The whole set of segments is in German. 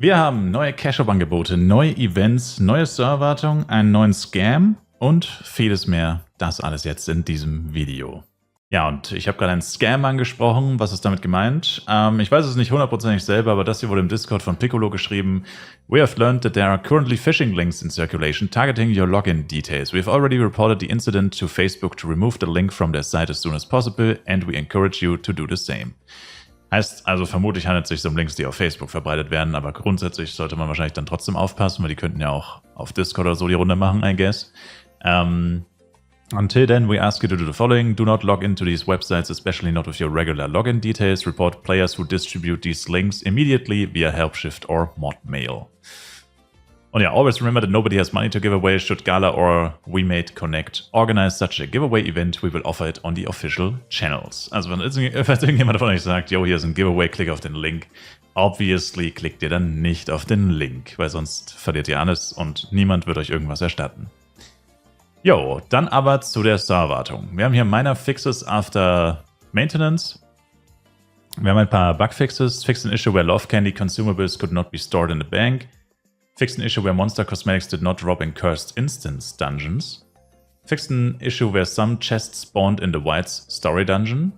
Wir haben neue Cash-Up-Angebote, neue Events, neue Serverwartung, einen neuen Scam und vieles mehr. Das alles jetzt in diesem Video. Ja, und ich habe gerade einen Scam angesprochen. Was ist damit gemeint? Ich weiß es nicht hundertprozentig selber, aber das hier wurde im Discord von Piccolo geschrieben. We have learned that there are currently phishing links in circulation targeting your login details. We have already reported the incident to Facebook to remove the link from their site as soon as possible and we encourage you to do the same. Heißt also, vermutlich handelt es sich um Links, die auf Facebook verbreitet werden, aber grundsätzlich sollte man wahrscheinlich dann trotzdem aufpassen, weil die könnten ja auch auf Discord oder so die Runde machen, I guess. Until then, we ask you to do the following. Do not log into these websites, especially not with your regular login details. Report players who distribute these links immediately via Helpshift or Modmail. Und ja, always remember that nobody has money to give away. Should Gala or WeMate Connect organize such a giveaway event, we will offer it on the official channels. Also wenn irgendjemand von euch sagt, yo, hier ist ein Giveaway, klick auf den Link. Obviously klickt ihr dann nicht auf den Link, weil sonst verliert ihr alles und niemand wird euch irgendwas erstatten. Jo, dann aber zu der Serverwartung. Wir haben hier Minor Fixes after Maintenance. Wir haben ein paar Bugfixes. Fixed an issue where Love Candy consumables could not be stored in the bank. Fixed an issue where Monster Cosmetics did not drop in Cursed Instance dungeons. Fixed an issue where some chests spawned in the White's Story Dungeon.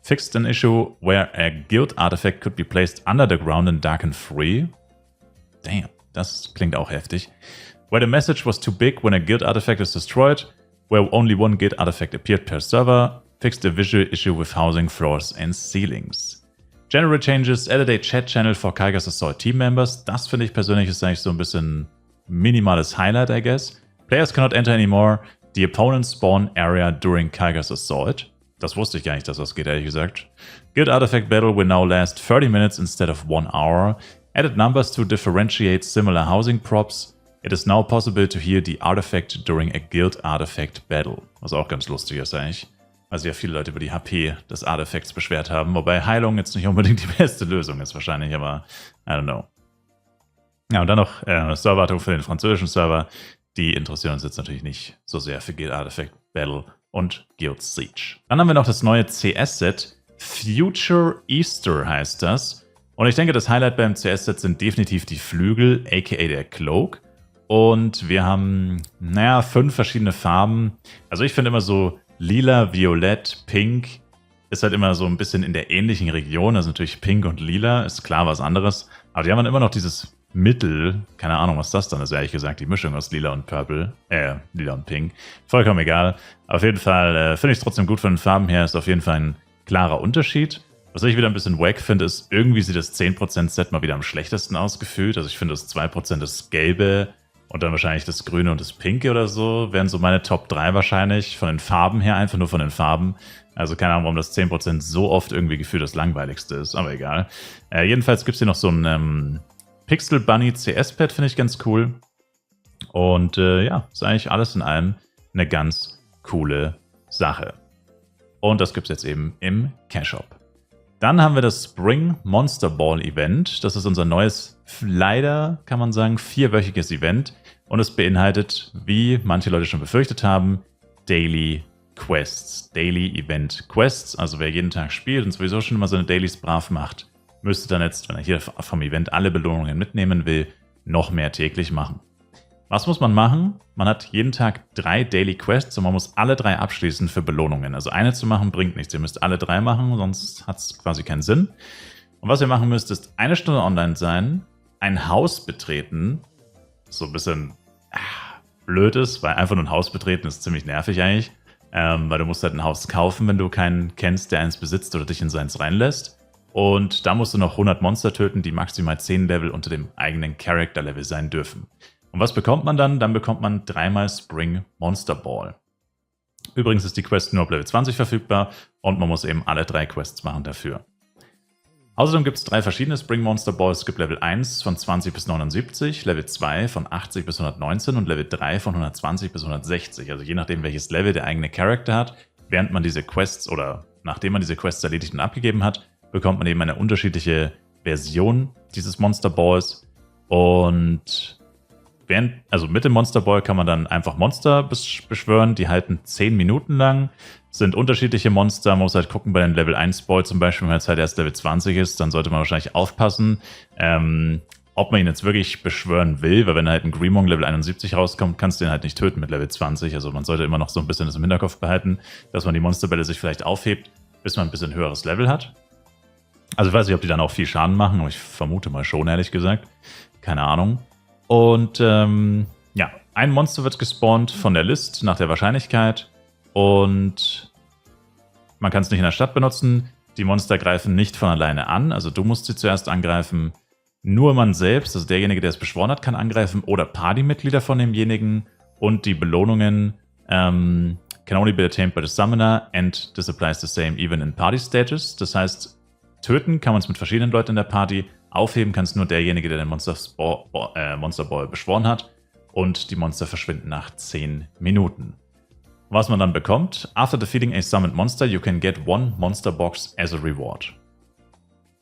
Fixed an issue where a guild artifact could be placed under the ground in Dark and Free. Damn, das klingt auch heftig. Where the message was too big when a guild artifact is destroyed. Where only one guild artifact appeared per server. Fixed a visual issue with housing floors and ceilings. General Changes, added a Chat Channel for Kaigas Assault Team Members. Das finde ich persönlich ist eigentlich so ein bisschen minimales Highlight, I guess. Players cannot enter anymore the opponent's spawn area during Kaigas Assault. Das wusste ich gar nicht, dass das geht, ehrlich gesagt. Guild Artifact Battle will now last 30 minutes instead of 1 hour. Added numbers to differentiate similar housing props. It is now possible to hear the artifact during a Guild Artifact Battle. Was auch ganz lustig ist eigentlich. Also ja, viele Leute über die HP des Artefakts beschwert haben, wobei Heilung jetzt nicht unbedingt die beste Lösung ist wahrscheinlich, aber I don't know. Ja, und dann noch Serverwartung für den französischen Server. Die interessieren uns jetzt natürlich nicht so sehr für Guild Artifact Battle und Guild Siege. Dann haben wir noch das neue CS-Set. Future Easter heißt das. Und ich denke, das Highlight beim CS-Set sind definitiv die Flügel, aka der Cloak. Und wir haben, 5 verschiedene Farben. Also ich finde immer so Lila, Violett, Pink ist halt immer so ein bisschen in der ähnlichen Region. Also natürlich Pink und Lila ist klar was anderes. Aber die haben dann immer noch dieses Mittel. Keine Ahnung, was das dann ist, ehrlich gesagt. Die Mischung aus Lila und Purple. Lila und Pink. Vollkommen egal. Auf jeden Fall finde ich es trotzdem gut von den Farben her. Ist auf jeden Fall ein klarer Unterschied. Was ich wieder ein bisschen wack finde, ist, irgendwie sieht das 10% Set mal wieder am schlechtesten ausgefühlt. Also ich finde das 2% das Gelbe. Und dann wahrscheinlich das Grüne und das Pinke oder so, wären so meine Top 3 wahrscheinlich, von den Farben her, einfach nur von den Farben. Also keine Ahnung, warum das 10% so oft irgendwie gefühlt das langweiligste ist, aber egal. Jedenfalls gibt es hier noch so ein Pixel Bunny CS-Pad, finde ich ganz cool. Und ja, ist eigentlich alles in allem eine ganz coole Sache. Und das gibt es jetzt eben im Cash-Shop. Dann haben wir das Spring Monster Ball Event. Das ist unser neues, leider kann man sagen, 4-wöchiges Event. Und es beinhaltet, wie manche Leute schon befürchtet haben, Daily Quests. Daily Event Quests. Also wer jeden Tag spielt und sowieso schon immer seine Dailies brav macht, müsste dann jetzt, wenn er hier vom Event alle Belohnungen mitnehmen will, noch mehr täglich machen. Was muss man machen? Man hat jeden Tag 3 Daily Quests und man muss alle 3 abschließen für Belohnungen. Also eine zu machen bringt nichts. Ihr müsst alle 3 machen, sonst hat es quasi keinen Sinn. Und was ihr machen müsst, ist 1 Stunde online sein, ein Haus betreten, so ein bisschen blöd ist, weil einfach nur ein Haus betreten ist ziemlich nervig eigentlich. Weil du musst halt ein Haus kaufen, wenn du keinen kennst, der eins besitzt oder dich in seins reinlässt. Und da musst du noch 100 Monster töten, die maximal 10 Level unter dem eigenen Character-Level sein dürfen. Und was bekommt man dann? Dann bekommt man 3-mal Spring Monster Ball. Übrigens ist die Quest nur ab Level 20 verfügbar und man muss eben alle 3 Quests machen dafür. Außerdem gibt es 3 verschiedene Spring Monster Balls. Es gibt Level 1 von 20 bis 79, Level 2 von 80 bis 119 und Level 3 von 120 bis 160. Also je nachdem, welches Level der eigene Charakter hat, während man diese Quests oder nachdem man diese Quests erledigt und abgegeben hat, bekommt man eben eine unterschiedliche Version dieses Monster Balls. Und also mit dem Monster Ball kann man dann einfach Monster beschwören, die halten 10 Minuten lang, sind unterschiedliche Monster, man muss halt gucken bei den Level 1 Ball zum Beispiel, wenn man jetzt halt erst Level 20 ist, dann sollte man wahrscheinlich aufpassen, ob man ihn jetzt wirklich beschwören will, weil wenn halt ein Greymon Level 71 rauskommt, kannst du ihn halt nicht töten mit Level 20, also man sollte immer noch so ein bisschen das im Hinterkopf behalten, dass man die Monsterbälle sich vielleicht aufhebt, bis man ein bisschen höheres Level hat. Also ich weiß nicht, ob die dann auch viel Schaden machen, aber ich vermute mal schon, ehrlich gesagt. Keine Ahnung. Und ja, ein Monster wird gespawnt von der List nach der Wahrscheinlichkeit und man kann es nicht in der Stadt benutzen. Die Monster greifen nicht von alleine an, also du musst sie zuerst angreifen. Nur man selbst, also derjenige, der es beschworen hat, kann angreifen oder Partymitglieder von demjenigen und die Belohnungen can only be attained by the Summoner and this applies the same even in Party Stages. Das heißt, töten kann man es mit verschiedenen Leuten in der Party, aufheben kann es nur derjenige, der den Monster Ball beschworen hat und die Monster verschwinden nach 10 Minuten. Was man dann bekommt, after defeating a summoned monster, you can get one Monster Box as a reward.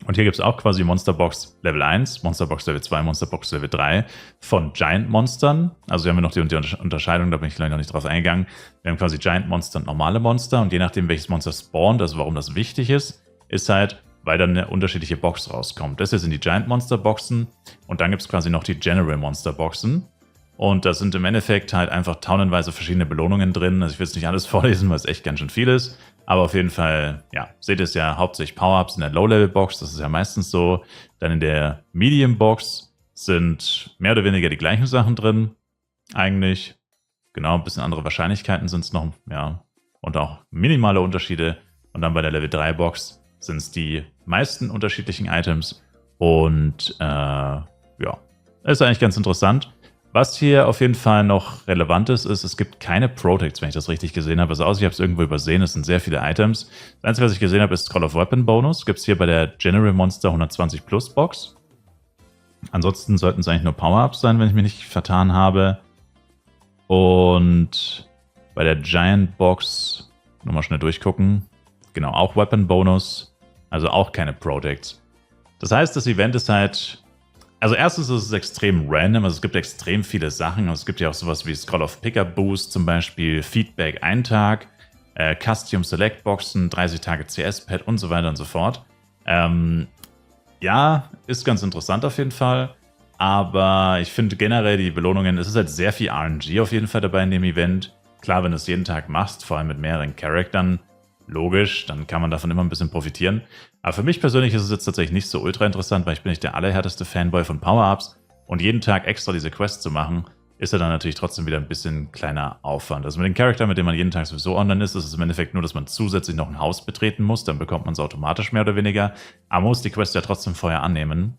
Und hier gibt es auch quasi Monster Box Level 1, Monster Box Level 2, Monster Box Level 3 von Giant Monstern. Also hier haben wir noch die Unterscheidung, da bin ich gleich noch nicht drauf eingegangen. Wir haben quasi Giant Monster und normale Monster und je nachdem welches Monster spawnt, also warum das wichtig ist halt, weil dann eine unterschiedliche Box rauskommt. Das hier sind die Giant Monster Boxen und dann gibt es quasi noch die General Monster Boxen. Und da sind im Endeffekt halt einfach tonnenweise verschiedene Belohnungen drin. Also ich will jetzt nicht alles vorlesen, weil es echt ganz schön viel ist. Aber auf jeden Fall, ja, seht ihr es ja hauptsächlich Power-Ups in der Low-Level-Box. Das ist ja meistens so. Dann in der Medium-Box sind mehr oder weniger die gleichen Sachen drin. Eigentlich. Genau, ein bisschen andere Wahrscheinlichkeiten sind es noch. Ja, und auch minimale Unterschiede. Und dann bei der Level-3-Box sind es die meisten unterschiedlichen Items. Und ja, ist eigentlich ganz interessant. Was hier auf jeden Fall noch relevant ist, es gibt keine Protects, wenn ich das richtig gesehen habe. Also ich habe es irgendwo übersehen, es sind sehr viele Items. Das Einzige, was ich gesehen habe, ist Call of Weapon Bonus. Gibt es hier bei der General Monster 120 Plus Box. Ansonsten sollten es eigentlich nur Power-Ups sein, wenn ich mich nicht vertan habe. Und bei der Giant Box, nochmal schnell durchgucken. Genau, auch Weapon Bonus, also auch keine Protects. Das heißt, das Event ist halt... Also erstens ist es extrem random, also es gibt extrem viele Sachen. Also es gibt ja auch sowas wie Scroll of Pickup Boost, zum Beispiel Feedback 1 Tag, Custom Select Boxen, 30 Tage CS-Pad und so weiter und so fort. Ja, ist ganz interessant auf jeden Fall. Aber ich finde generell die Belohnungen, es ist halt sehr viel RNG auf jeden Fall dabei in dem Event. Klar, wenn du es jeden Tag machst, vor allem mit mehreren Charaktern, logisch, dann kann man davon immer ein bisschen profitieren. Aber für mich persönlich ist es jetzt tatsächlich nicht so ultra interessant, weil ich bin nicht der allerhärteste Fanboy von Power-Ups und jeden Tag extra diese Quest zu machen, ist ja dann natürlich trotzdem wieder ein bisschen kleiner Aufwand. Also mit dem Charakter, mit dem man jeden Tag sowieso online ist es im Endeffekt nur, dass man zusätzlich noch ein Haus betreten muss, dann bekommt man es automatisch mehr oder weniger, aber man muss die Quest ja trotzdem vorher annehmen.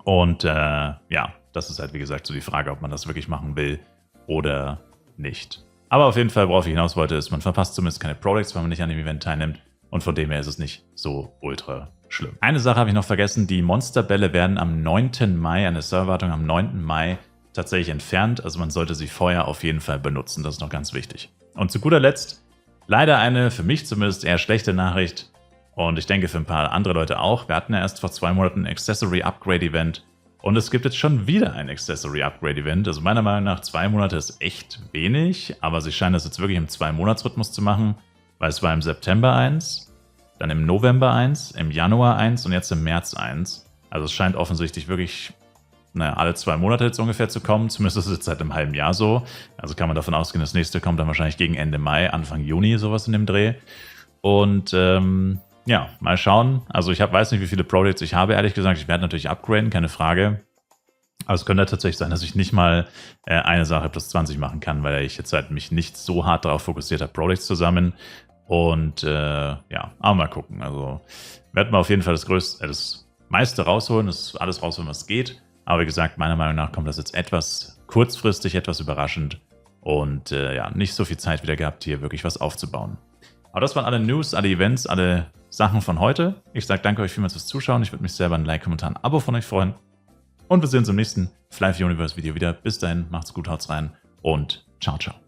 Und ja, das ist halt wie gesagt so die Frage, ob man das wirklich machen will oder nicht. Aber auf jeden Fall, worauf ich hinaus wollte, ist, man verpasst zumindest keine Products, weil man nicht an dem Event teilnimmt. Und von dem her ist es nicht so ultra schlimm. Eine Sache habe ich noch vergessen. Die Monsterbälle werden am 9. Mai, eine Serverwartung am 9. Mai tatsächlich entfernt. Also man sollte sie vorher auf jeden Fall benutzen. Das ist noch ganz wichtig. Und zu guter Letzt, leider eine, für mich zumindest, eher schlechte Nachricht. Und ich denke für ein paar andere Leute auch. Wir hatten ja erst vor 2 Monaten ein Accessory Upgrade Event. Und es gibt jetzt schon wieder ein Accessory Upgrade Event. Also meiner Meinung nach 2 Monate ist echt wenig, aber sie scheinen das jetzt wirklich im 2-Monats-Rhythmus zu machen, weil es war im September 1, dann im November 1, im Januar 1 und jetzt im März 1. Also es scheint offensichtlich wirklich, naja, alle 2 Monate jetzt ungefähr zu kommen. Zumindest ist es jetzt seit einem halben Jahr so. Also kann man davon ausgehen, das nächste kommt dann wahrscheinlich gegen Ende Mai, Anfang Juni, sowas in dem Dreh. Und ja, mal schauen. Also ich weiß nicht, wie viele Products ich habe, ehrlich gesagt. Ich werde natürlich upgraden, keine Frage. Aber es könnte tatsächlich sein, dass ich nicht mal eine Sache plus 20 machen kann, weil ich jetzt halt mich nicht so hart darauf fokussiert habe, Products zu sammeln. Und ja, aber mal gucken. Also werden wir auf jeden Fall das meiste rausholen, das alles rausholen, was geht. Aber wie gesagt, meiner Meinung nach kommt das jetzt etwas kurzfristig, etwas überraschend. Und ja, nicht so viel Zeit wieder gehabt, hier wirklich was aufzubauen. Aber das waren alle News, alle Events, alle Sachen von heute. Ich sage danke euch vielmals fürs Zuschauen. Ich würde mich selber ein Like, Kommentar, ein Abo von euch freuen. Und wir sehen uns im nächsten Fly Universe Video wieder. Bis dahin, macht's gut, haut's rein und ciao, ciao.